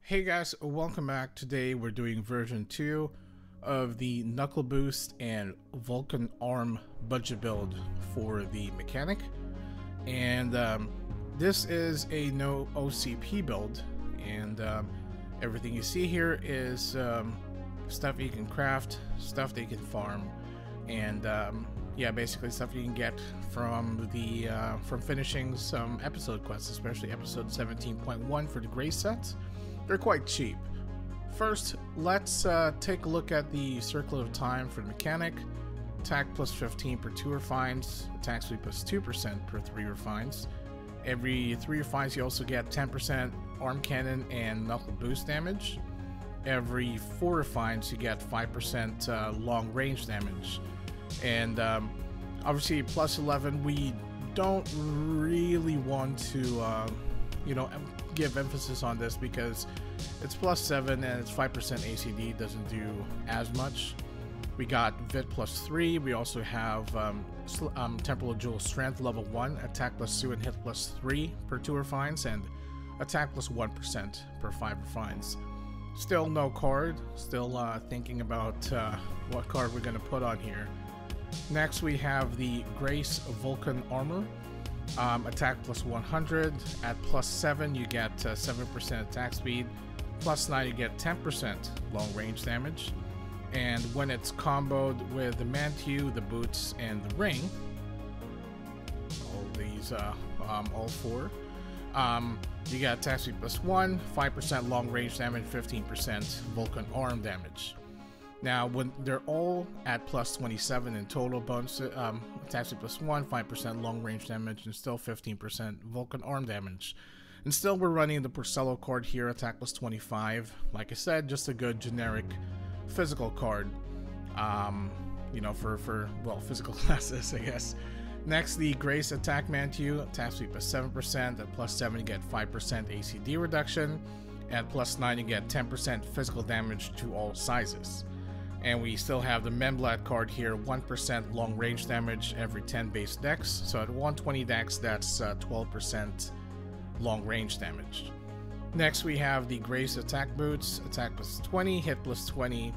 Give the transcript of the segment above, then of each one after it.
Hey guys, welcome back. Today we're doing version 2 of the Knuckle Boost and Vulcan Arm budget build for the mechanic. And this is a no OCP build, and everything you see here is stuff you can craft, stuff that you can farm, and yeah, basically stuff you can get from the from finishing some episode quests, especially episode 17.1 for the gray sets. They're quite cheap. First, let's take a look at the Circlet of Time for the mechanic. Attack plus 15 per 2 refines, attack speed plus 2% per 3 refines. Every 3 refines you also get 10% arm cannon and knuckle boost damage. Every 4 refines you get 5% long range damage. And obviously plus 11, we don't really want to give emphasis on this because it's plus 7 and it's 5% ACD, doesn't do as much. We got Vit plus 3. We also have Temporal Jewel Strength level 1, attack plus 2 and hit plus 3 per 2 refines, and attack plus 1% per 5 refines. Still no card, still thinking about what card we're going to put on here. Next we have the Grace Vulcan Armor. Attack plus 100, at plus 7 you get 7% attack speed, plus 9 you get 10% long range damage, and when it's comboed with the Mantiu, the boots, and the ring, all these, all 4, you get attack speed plus 1, 5% long range damage, 15% Vulcan arm damage. Now, when they're all at plus 27 in total, bonus attack speed plus 1, 5% long range damage, and still 15% Vulcan arm damage. And still, we're running the Porcello card here, attack plus 25. Like I said, just a good generic physical card, you know, for well, physical classes, I guess. Next, the Grace Attack Mantiu, attack speed plus 7%. At plus 7, you get 5% ACD reduction. At plus 9, you get 10% physical damage to all sizes. And we still have the Memblat card here, 1% long range damage every 10 base dex. So at 120 dex, that's 12% long range damage. Next we have the Grace Attack Boots, attack plus 20, hit plus 20.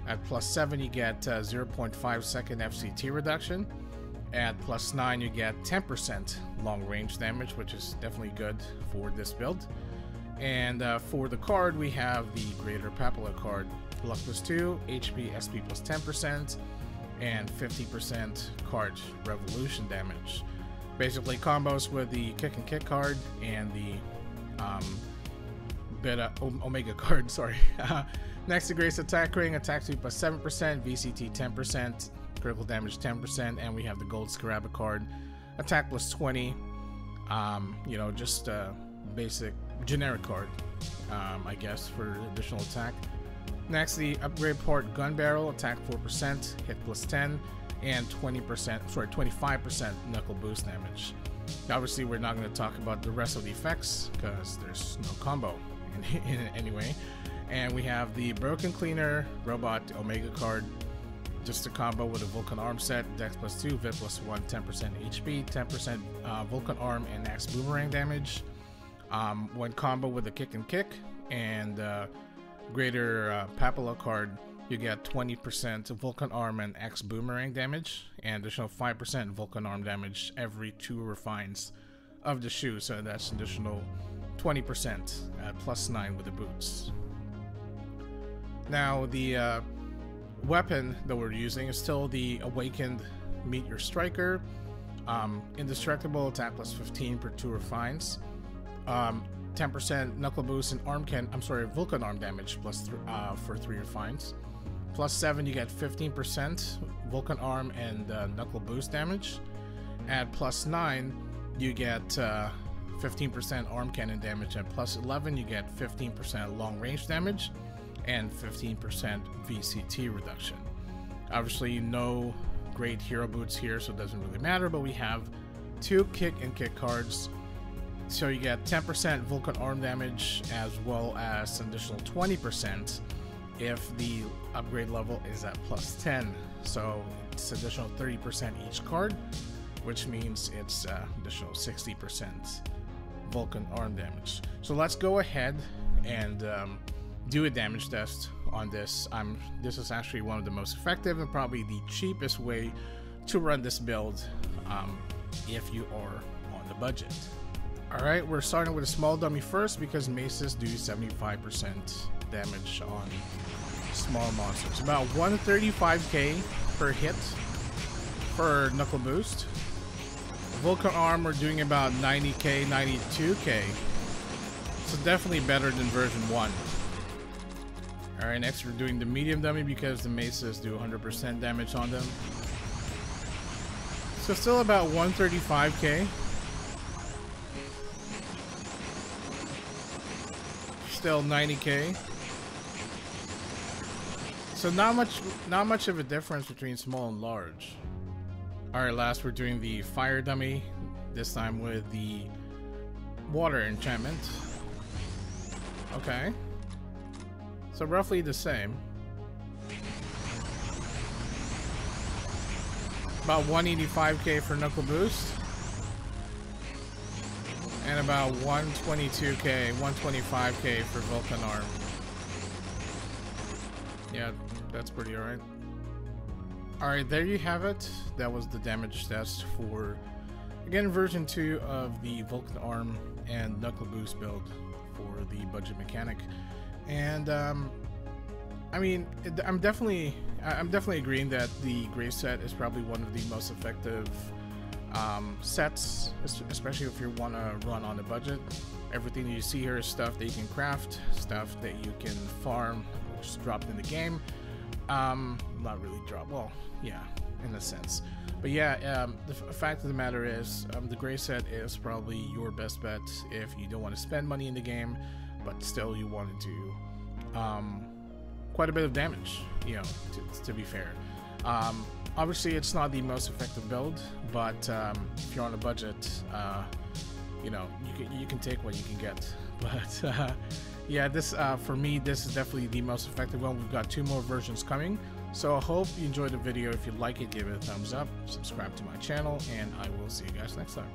At plus 7 you get 0.5 second FCT reduction. At plus 9 you get 10% long range damage, which is definitely good for this build. And for the card we have the Greater Papilla card. Luck plus 2, HP, SP plus 10%, and 50% card revolution damage. Basically combos with the Kick and Kick card and the Omega card, sorry. Next, the Grace Attack Ring, attack speed plus 7%, VCT 10%, critical damage 10%, and we have the Gold Scaraba card, attack plus 20, you know, just a basic generic card, I guess, for additional attack. Next, the Upgrade Port Gun Barrel, attack 4%, hit plus 10, and 25% knuckle boost damage. Obviously, we're not going to talk about the rest of the effects because there's no combo in it anyway. And we have the Broken Cleaner Robot Omega card, just a combo with a Vulcan arm set, dex plus 2, Vit plus 1, 10% HP, 10% Vulcan arm and axe boomerang damage. When combo with the Kick and Kick and Greater Papilla card, you get 20% Vulcan arm and X boomerang damage, and additional 5% Vulcan arm damage every 2 refines of the shoe, so that's additional 20% at plus 9 with the boots. Now the weapon that we're using is still the Awakened Meteor Striker, indestructible, attack plus 15 per 2 refines. 10% knuckle boost and Vulcan arm damage plus for 3 refines. Plus 7 you get 15% Vulcan arm and knuckle boost damage. At plus 9 you get 15% arm cannon damage. At plus 11 you get 15% long range damage and 15% VCT reduction. Obviously no great hero boots here, so it doesn't really matter, but we have 2 Kick and Kick cards. So you get 10% Vulcan arm damage as well as an additional 20% if the upgrade level is at plus 10. So it's additional 30% each card, which means it's additional 60% Vulcan arm damage. So let's go ahead and do a damage test on this. This is actually one of the most effective and probably the cheapest way to run this build if you are on the budget. Alright, we're starting with a small dummy first because maces do 75% damage on small monsters. About 135k per hit for Knuckle boost. Vulcan arm, we're doing about 90k, 92k. So definitely better than version 1. Alright, next we're doing the medium dummy because the maces do 100% damage on them. So still about 135k. Still 90k. So not much of a difference between small and large. Alright, last we're doing the fire dummy, this time with the water enchantment. Okay. So roughly the same. About 185k for Knuckle boost. And about 122k, 125k for Vulcan arm. Yeah, that's pretty alright. Alright, there you have it. That was the damage test for, again, version 2 of the Vulcan arm and Knuckle boost build for the budget mechanic. And I mean, I'm definitely agreeing that the gray set is probably one of the most effective sets, especially if you want to run on a budget. Everything that you see here is stuff that you can craft, stuff that you can farm, which is dropped in the game. Not really drop, well, yeah, in a sense. But yeah, the fact of the matter is, the gray set is probably your best bet if you don't want to spend money in the game, but still you want to do quite a bit of damage, you know, to be fair. Obviously it's not the most effective build, but if you're on a budget, you know, you can take what you can get. But yeah, this for me, this is definitely the most effective one. We've got 2 more versions coming, so I hope you enjoyed the video. If you like it, give it a thumbs up, subscribe to my channel, and I will see you guys next time.